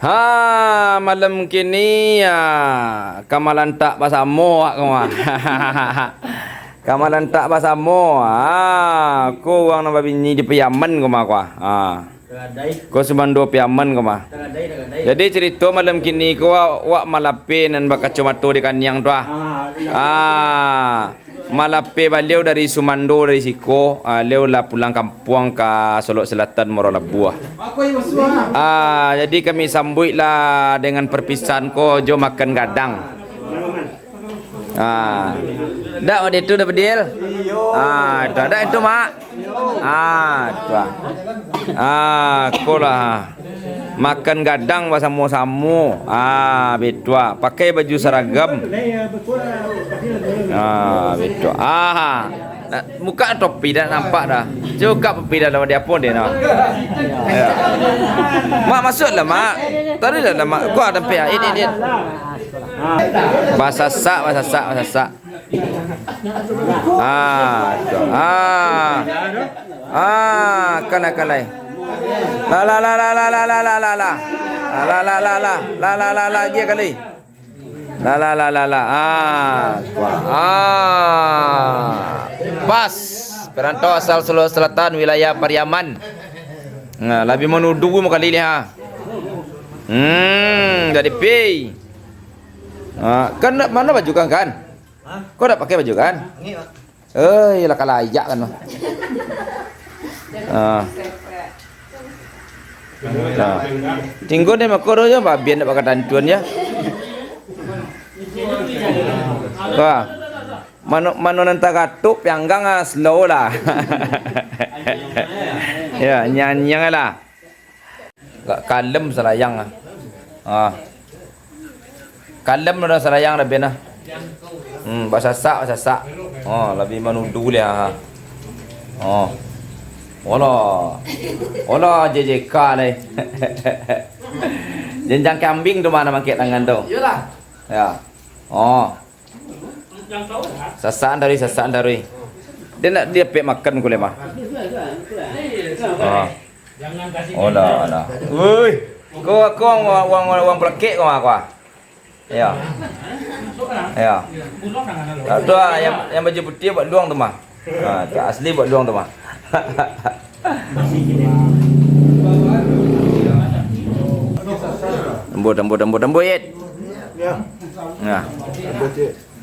Ha, malam kini ya kamalan tak pasamo kau. Kamalan tak pasamo. Ko wang nama bini di Piyaman kau kau. Ko semando Piyaman kau mah. Jadi cerita malam kini ko wak malape nan bakat cumato di Kanyang tu malape beliau dari Sumando dari Siko, leo lah pulang kampung ke Solok Selatan Morolabuah. Jadi kami sambutlah dengan perpisahan ko jo makan gadang. Dak waktu itu dah bedil. Itu ada itu mak. Itu. Ko lah makan gadang bersama-sama. Betul. Pakai baju seragam. Betul. Muka topi dah nampak dah. Juga topi dah dalam dia pun dia nak. Mak masuklah mak. Tadi dah mak. Kau ada pihak ini. Bahasa sak. Kanai. La dia kali. Pas perantau asal Sulawesi Selatan wilayah Pariaman. Lebih menuduh mu kali ni jadi pi. Kan mana baju kan? Kau dah pakai baju kan? Lah kalayak kan mah. Tinggal ni makoro je babian nak pakai tantuan ya. Wah. Mano nanta katup yang gang slow lah. Ya, nyanyang lah. Gak kalem selayang kalem dah selayang dah bena. Bahasa sak. Lebih menuduh dia. Olah JJK ni. Jenjang kambing tu mana mangkit tangan tu? Iyalah. Ya. Sasaan dari. Dia pek makan kule mah. Olah. Woi. Kau wang pelakik kau apa? Ya. Tu yang baju putih buat luang tu mah. Asli buat luang tu mah. Embut yet. Ya.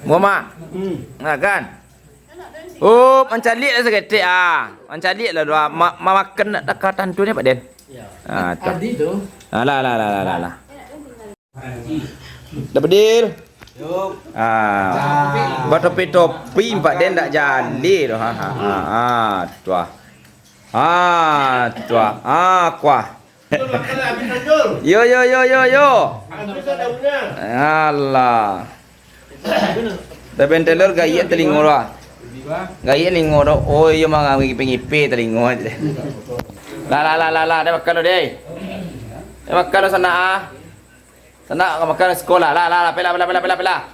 Mama. Kan? Mencalik lah seketik mencalik lah dua. Makan nak dekatan tu ni Pak Den. Tadi tu. Lah. Dah bedil. Topi Pak Den tak jali tu. Tu. Kuah. Yo. Allah. Dah bentelor gaya telingo lah. Gaya telingo tu. Oh, yo mang ngipi telingo. Lah. Dah makan lo deh. Dah makan lo sana. Sana makan sekolah. Lah. Pela.